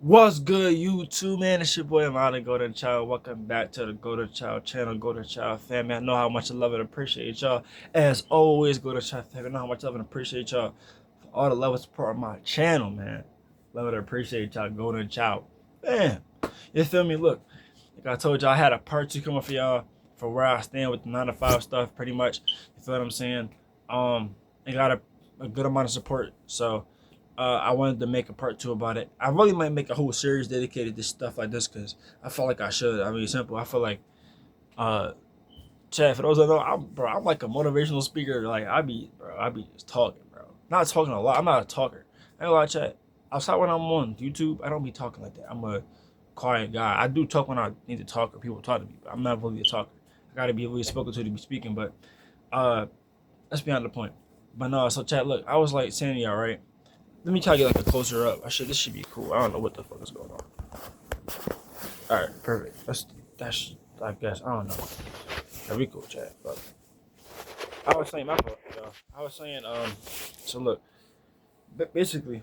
What's good, YouTube, man? It's your boy, Amada Go to Child. Welcome back to the Go to Child channel, Go to Child family. I know how much I love and appreciate y'all. As always, Go to Child family. I know how much I love and appreciate y'all for all the love and support on my channel, man. Love and appreciate y'all, Go to Child. Man, you feel me? Look, like I told y'all, I had a part two coming for y'all for where I stand with the 9 to 5 stuff, pretty much. You feel what I'm saying? I got a good amount of support, so I wanted to make a part two about it. I really might make a whole series dedicated to stuff like this because I feel like I should. I mean, simple. I feel like, uh, Chad. For those that know, I'm like a motivational speaker. Like I be just talking, bro. Not talking a lot. I'm not a talker. I ain't gonna lie, Chad. Outside when I'm on YouTube, I don't be talking like that. I'm a quiet guy. I do talk when I need to talk or people talk to me, but I'm not really a talker. I gotta be really spoken to be speaking. But uh, that's beyond the point. But no, so Chad, look, I was like saying to y'all, right? Let me try to get like a closer up. This should be cool. I don't know what the fuck is going on. All right, perfect. That's I guess I don't know. There we go, chat. But I was saying my fault, y'all. I was saying So look, basically,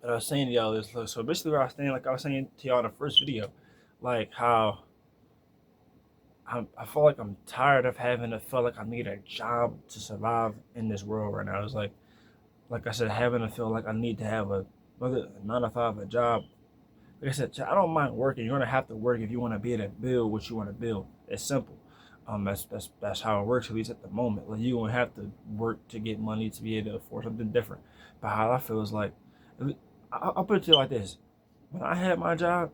what I was saying to y'all is look. So basically, what I was saying, like I was saying to y'all in the first video, like how I feel like I'm tired of having to feel like I need a job to survive in this world right now. It's like I said, having to feel like I need to have a whether a 9 to 5 a job. Like I said, I don't mind working. You're gonna have to work if you want to be able to build what you want to build. It's simple. That's how it works at least at the moment. Like you gonna have to work to get money to be able to afford something different. But how I feel is like, I'll put it to you like this: when I had my job,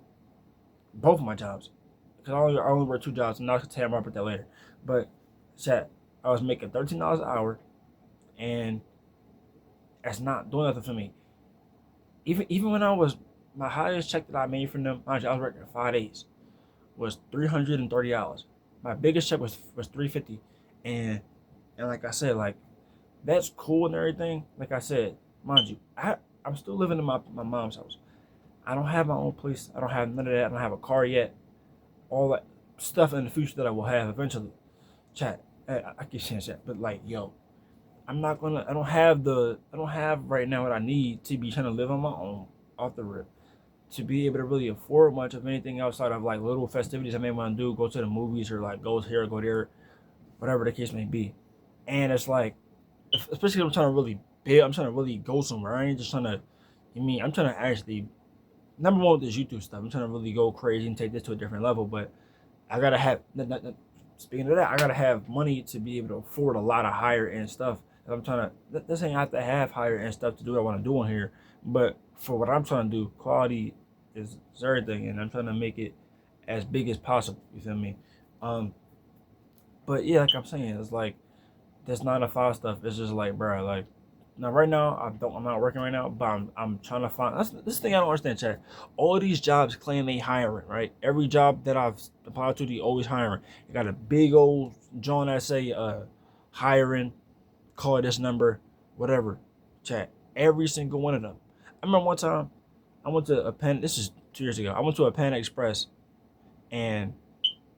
both of my jobs, because I only worked 2 jobs, and I'll tell you about that later. But chat, I was making $13 an hour, and that's not doing nothing for me. Even when I was my highest check that I made from them, I was working 5 days, was $330. My biggest check was 350, and like I said, like that's cool and everything. Like I said, mind you, I'm still living in my mom's house. I don't have my own place. I don't have none of that. I don't have a car yet. All that stuff in the future that I will have eventually. Chat, I can change that, but like yo, I'm not gonna. I don't have right now what I need to be trying to live on my own off the rip to be able to really afford much of anything outside of like little festivities I may want to do, go to the movies or like go here, go there, whatever the case may be. And it's like, especially if I'm trying to really build, I'm trying to really go somewhere. I ain't just trying to. I'm trying to actually number one with this YouTube stuff. I'm trying to really go crazy and take this to a different level. But I gotta have. Speaking of that, I gotta have money to be able to afford a lot of higher end stuff. And I'm trying to. This ain't have to have higher end stuff to do what I want to do on here. But for what I'm trying to do, quality is everything, and I'm trying to make it as big as possible. You feel me? Um, but yeah, like I'm saying, it's like this 9 to 5 stuff. It's just like, bro, like now right now I'm not working right now, but I'm trying to find. That's this thing I don't understand, Chad. All these jobs claim they hiring, right? Every job that I've applied to, they always hiring. You got a big old John that say hiring. Call this number, whatever. Chat. Every single one of them. I remember one time I went to a Pen. This is 2 years ago. I went to a Pan Express, and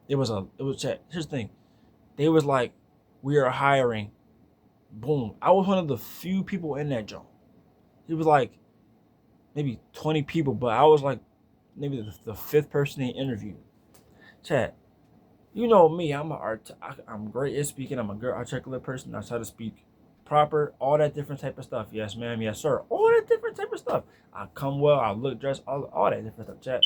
it was chat. Here's the thing. They was like, we are hiring. Boom. I was one of the few people in that job. It was like maybe 20 people, but I was like maybe the fifth person they interviewed. Chat. You know me. I'm great at speaking. I'm a good articulate person. I try to speak proper. All that different type of stuff. Yes, ma'am. Yes, sir. All that different type of stuff. I come well. I look dressed. All that different stuff. Chat.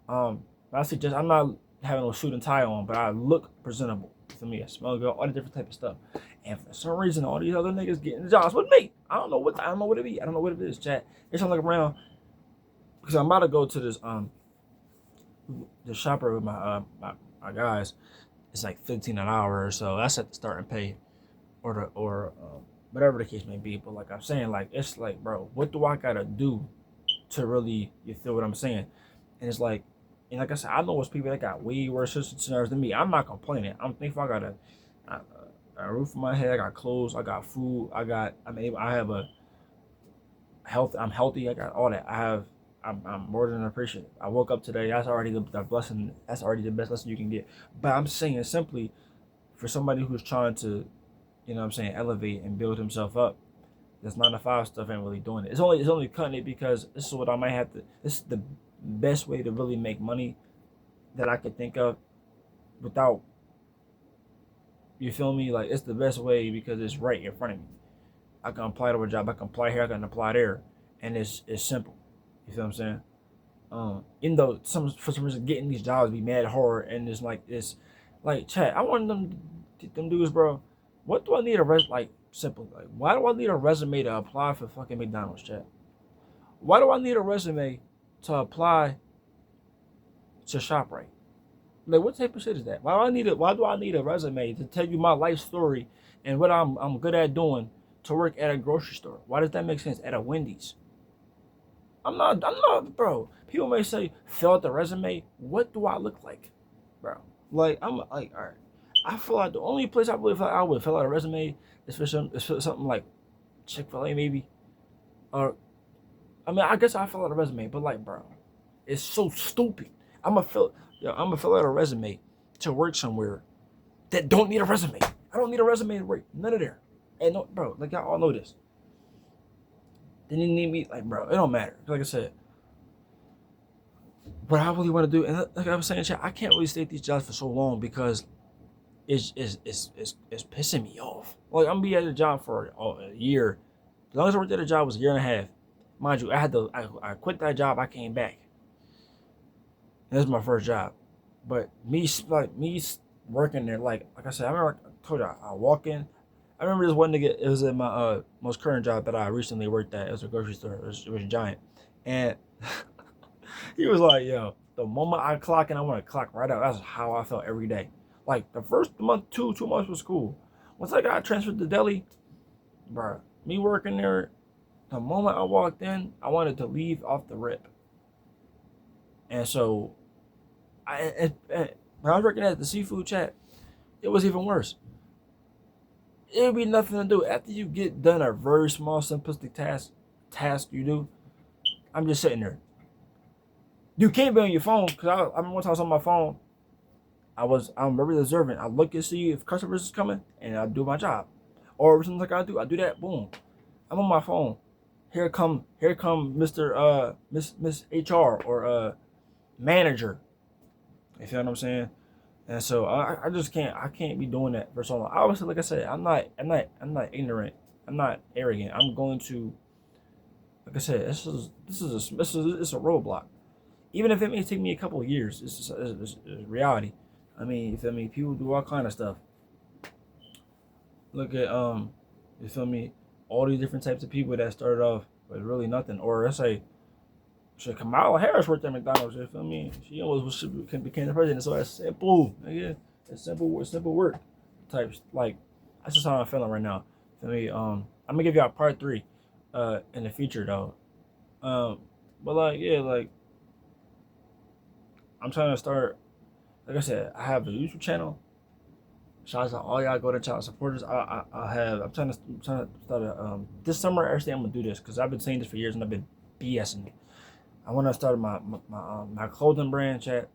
I suggest I'm not having no suit and tie on, but I look presentable. For me, I smell good. All the different type of stuff. And for some reason, all these other niggas getting jobs with me. I don't know what it be. I don't know what it is. Chat. It's on like around because I'm about to go to this the shopper with my guys. It's like 15 an hour or so. That's at the starting pay or whatever the case may be. But like I'm saying, like it's like, bro, what do I gotta do to really you feel what I'm saying? And it's like, and like I said, I know it's people that got way worse scenarios than me. I'm not complaining. I'm thankful I got a roof on my head. I got clothes. I got food. I have a health. I'm healthy. I got all that. I'm more than appreciative. I woke up today. That's already the blessing. That's already the best lesson you can get. But I'm saying simply for somebody who's trying to, you know what I'm saying, elevate and build himself up, This 9 to 5 stuff ain't really doing it. It's only cutting it because this is what I might have to. This is the best way to really make money that I could think of without, you feel me? Like, it's the best way because it's right in front of me. I can apply to a job. I can apply here. I can apply there, and it's simple. You feel what I'm saying? Even though for some reason getting these jobs be mad hard, and it's like chat. I want them dudes, bro. What do I need a like simple? Like, why do I need a resume to apply for fucking McDonald's, chat? Why do I need a resume to apply to ShopRite? Like, what type of shit is that? Why do I need a resume to tell you my life story and what I'm good at doing to work at a grocery store? Why does that make sense? At a Wendy's. I'm not, bro. People may say, fill out the resume. What do I look like, bro? Like, I'm like, all right. I feel like the only place I really feel like I would fill out a resume is for something like Chick-fil-A, maybe. Or, I mean, I guess I fill out a resume, but like, bro, it's so stupid. I'm gonna fill out a resume to work somewhere that don't need a resume. I don't need a resume to work. None of there. And no, bro, like, y'all all know this. They didn't need me, like, bro, it don't matter. Like I said, what I really want to do, and like I was saying, I can't really stay at these jobs for so long because it's pissing me off. Like, I'm gonna be at a job for a year. As long as I worked at a job, it was a year and a half. Mind you, I quit that job. I came back. And this is my first job, but me working there, like I said, I remember I told you I walk in. I remember this one nigga. It was in my most current job that I recently worked at. It was a grocery store. It was giant, and he was like, "Yo, the moment I clock in, I want to clock right out." That's how I felt every day. Like, the first month, 2 months was cool. Once I got transferred to Delhi, bro, me working there, the moment I walked in, I wanted to leave off the rip. And so, when I was working at the seafood chat, it was even worse. It would be nothing to do after you get done a very small, simplistic task you do. I'm just sitting there. You can't be on your phone because I remember one time I was on my phone. I'm very observant. I look and see if customers is coming, and I do my job. Or something like I do that. Boom, I'm on my phone. Here come Mr. Miss HR or manager. You feel what I'm saying? And so I just can't be doing that for so long. Obviously, like I said, I'm not ignorant. I'm not arrogant. I'm going to, like I said, it's a roadblock. Even if it may take me a couple of years, it's reality. I mean, you feel me? People do all kind of stuff. Look at you feel me? All these different types of people that started off with really nothing, or let's say, shit, Kamala Harris worked at McDonald's. You feel me? She almost became the president. So that's simple, nigga. It's simple work types. Like, that's just how I'm feeling right now. Feel me? I'm gonna give y'all part 3, in the future though. But like, yeah, like, I'm trying to start. Like I said, I have a YouTube channel. Shout out to all y'all Golden Child supporters. I'm trying to start a, this summer. Actually, I'm gonna do this because I've been saying this for years and I've been BSing it. I want to start my clothing brand, chat.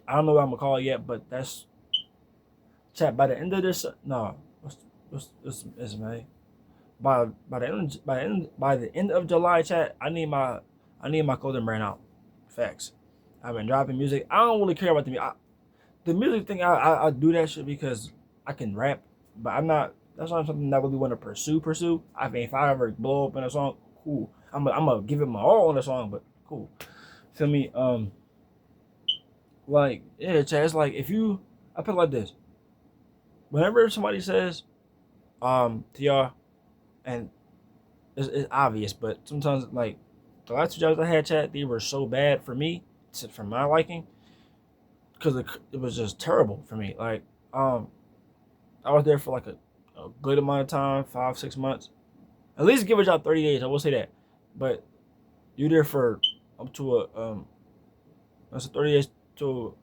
I don't know what I'm gonna call it yet, but that's, chat. By the end of this, no, what's May? By the end of July, chat. I need my clothing brand out. Facts. I've been dropping music. I don't really care about the music thing. I do that shit because I can rap, but I'm not. That's not something that I really want to pursue. I mean, if I ever blow up in a song, cool. I'm gonna give it my all on the song, but cool. Feel me? Like, yeah, Chad, it's like, I put it like this. Whenever somebody says, to y'all, and it's obvious, but sometimes, like, the last 2 jobs I had, Chad, they were so bad for me, for my liking, because it was just terrible for me. Like, I was there for like a good amount of time, 5-6 months. At least give a job 30 days, I will say that. But you're there for up to that's 30 days to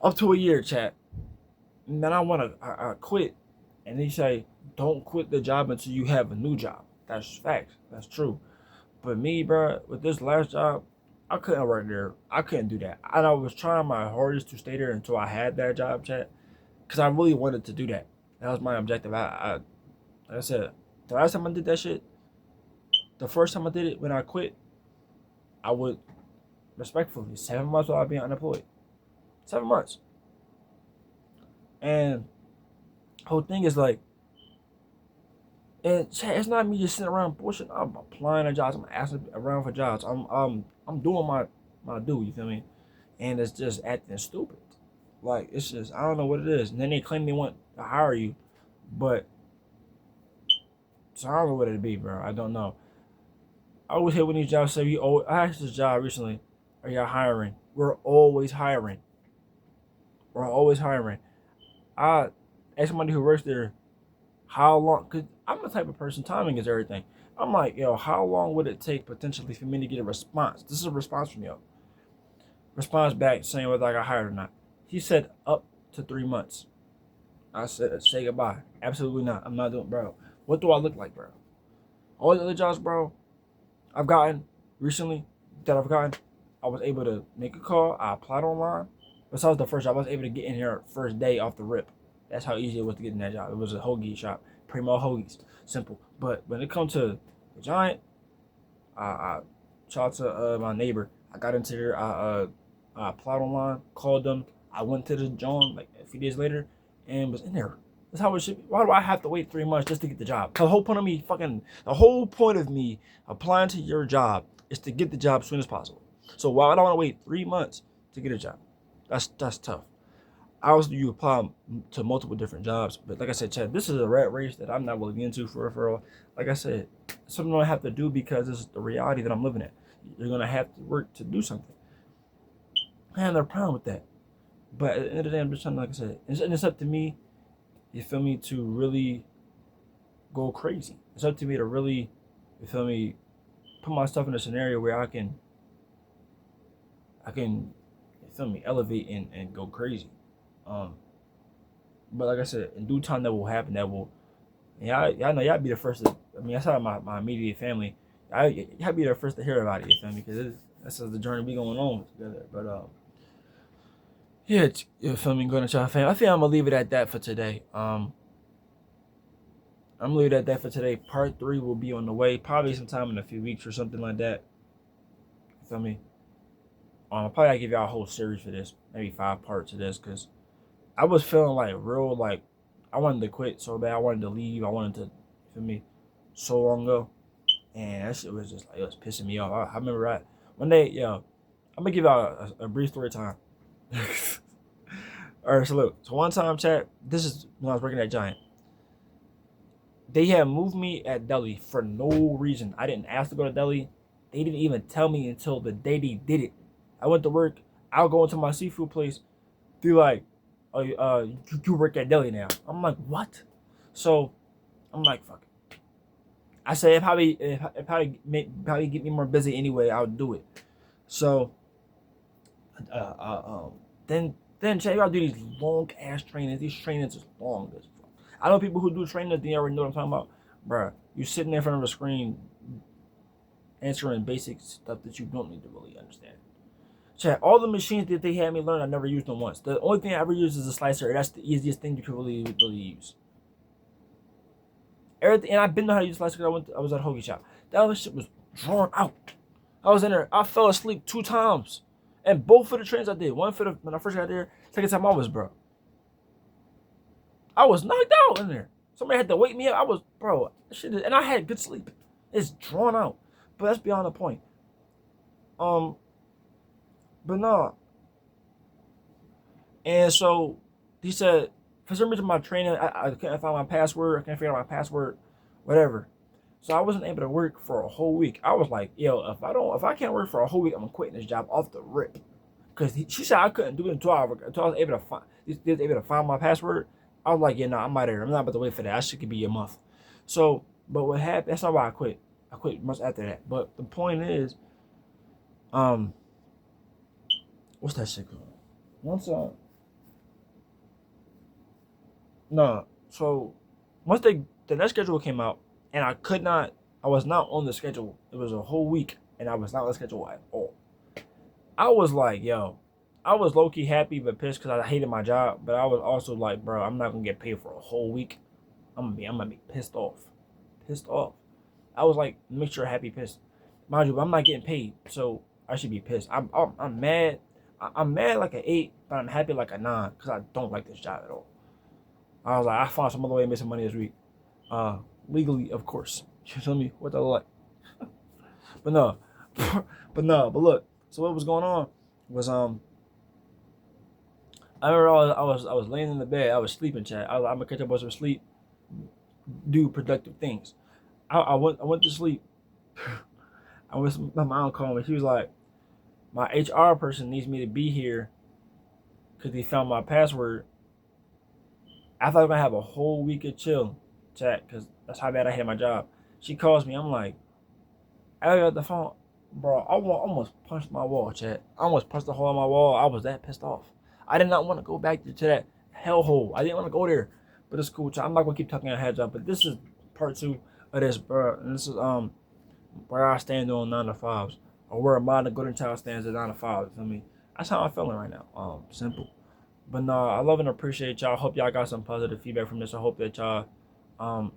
up to a year, chat. And then I quit. And they say, don't quit the job until you have a new job. That's facts. That's true. But me, bro, with this last job, I couldn't work there. I couldn't do that. And I was trying my hardest to stay there until I had that job, chat. Because I really wanted to do that. That was my objective. Like I said, The last time I did that shit, the first time I did it when I quit, I would respectfully 7 months without being unemployed. 7 months. And whole thing is like, and it's not me just sitting around bullshit. I'm applying to jobs. I'm asking around for jobs. I'm doing my due. You feel me? And it's just acting stupid. Like it's just I don't know what it is. And then they claim they want to hire you, but so I don't know what it'd be, bro. I don't know. I always hate when these jobs say you. Oh, I asked this job recently. Are y'all hiring? We're always hiring. We're always hiring. I asked somebody who works there how long, because I'm the type of person, timing is everything. I'm like, yo, how long would it take potentially for me to get a response? This is a response from yo. Response back saying whether I got hired or not. He said up to 3 months. I said, say goodbye. Absolutely not. I'm not doing, bro. What do I look like, bro? All the other jobs, bro, I've gotten recently that I've gotten, I was able to make a call. I applied online. Besides the first job, I was able to get in here first day off the rip. That's how easy it was to get in that job. It was a hoagie shop, Primo Hoagies, simple. But when it comes to the Giant, I shout out to my neighbor. I got into there. I applied online, called them. I went to the John like a few days later, and was in there. That's how it should be. Why do I have to wait 3 months just to get the job? The whole point of me applying to your job is to get the job as soon as possible. So why would I want to wait 3 months to get a job? That's tough. Obviously, you apply to multiple different jobs, but like I said, Chad, this is a rat race that I'm not willing into for referral. Like I said, something I have to do because this is the reality that I'm living in. You're gonna have to work to do something. I have no problem with that. But at the end of the day, I'm just trying to, like I said, it's up to me, you feel me, to really go crazy. It's up to me to really, you feel me, put myself in a scenario where I can, you feel me, elevate and go crazy. Um, but like I said, in due time that will happen. That will, and y'all know y'all be the first to. I mean, I saw my immediate family. Y'all be the first to hear about it. You feel me? Because that's the journey we going on together. But yeah, you feel me? Going to y'all family. I think I'm gonna leave it at that for today. I'm gonna leave it at that for today. Part 3 will be on the way, probably sometime in a few weeks or something like that. You feel me? I'll probably give y'all a whole series for this, maybe 5 parts of this, because I was feeling like real, like I wanted to quit so bad. I wanted to leave. I wanted to, feel me, so long ago, and that shit was just like it was pissing me off. I remember one day, I'm gonna give y'all a brief story time. All right, so look, so one time, chat. This is when I was working at Giant. They had moved me at Deli for no reason. I didn't ask to go to Deli. They didn't even tell me until the day they did it. I went to work. I'll go into my seafood place. They're like, oh, you work at Deli now. I'm like, what? So I'm like, fuck it. I said it probably get me more busy anyway. I'll do it. So then check out do these long ass trainings. These trainings is long as fuck. I know people who do trainings. They already know what I'm talking about, bruh. You sitting there in front of a screen answering basic stuff that you don't need to really understand. Chat, all the machines that they had me learn, I never used them once. The only thing I ever used is a slicer. That's the easiest thing you can really use. Everything, and I've been know how to use a slicer because I was at a hoagie shop. That other shit was drawn out. I was in there. I fell asleep 2 times. And both of the trains I did. One for when I first got there. Second time I was, bro. I was knocked out in there. Somebody had to wake me up. I was, bro, shit, and I had good sleep. It's drawn out. But that's beyond the point. But no. And so he said, for some reason my training, I couldn't find my password. I can't figure out my password, whatever. So I wasn't able to work for a whole week. I was like, yo, if I can't work for a whole week, I'm quitting this job off the rip. Because she said I couldn't do it until I was able to find my password. I was like, yeah, no, I'm out of here. I'm not about to wait for that. That shit could be a month. So, but what happened? That's not why I quit. I quit months after that. But the point is, what's that shit called? Once the next schedule came out, and I was not on the schedule. It was a whole week, and I was not on the schedule at all. I was like, yo, I was low-key happy but pissed because I hated my job, but I was also like, bro, I'm not gonna get paid for a whole week. I'm gonna be pissed off. pissed off. I was like, make sure happy pissed. Mind you, but I'm not getting paid, so I should be pissed. I'm mad. I'm mad like an 8, but I'm happy like a 9 because I don't like this job at all. I was like, I found some other way to make some money this week. Legally, of course. You feel me? What the like? But no, but look. So what was going on was I remember I was laying in the bed. I was sleeping, chat. I'm gonna catch up on some sleep, do productive things. I went to sleep. I was my mom called me. She was like, my HR person needs me to be here because they found my password. I thought I was gonna have a whole week of chill, chat, because that's how bad I hate my job. She calls me. I'm like, I got the phone, bro. I almost punched my wall, chat. I almost punched the hole in my wall. I was that pissed off. I did not want to go back to that hellhole. I didn't want to go there, but it's cool, chat. I'm not gonna keep talking a heads up, but this is part 2 of this, bro. And this is where I stand on 9 to 5s, or where a modern golden child stands at 9 to 5. You feel me? That's how I'm feeling right now. Simple. But no, I love and appreciate y'all. Hope y'all got some positive feedback from this. I hope that y'all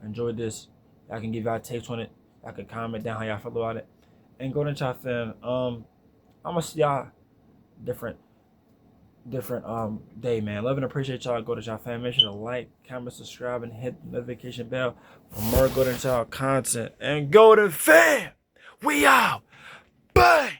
enjoyed this. Y'all can give y'all takes on it. Y'all can comment down how y'all feel about it. And Golden Child fam, I'm gonna see y'all different day, man. Love and appreciate y'all, Golden Child fam. Make sure to like, comment, subscribe, and hit the notification bell for more Golden Child content. And Golden fam, we out. Bye.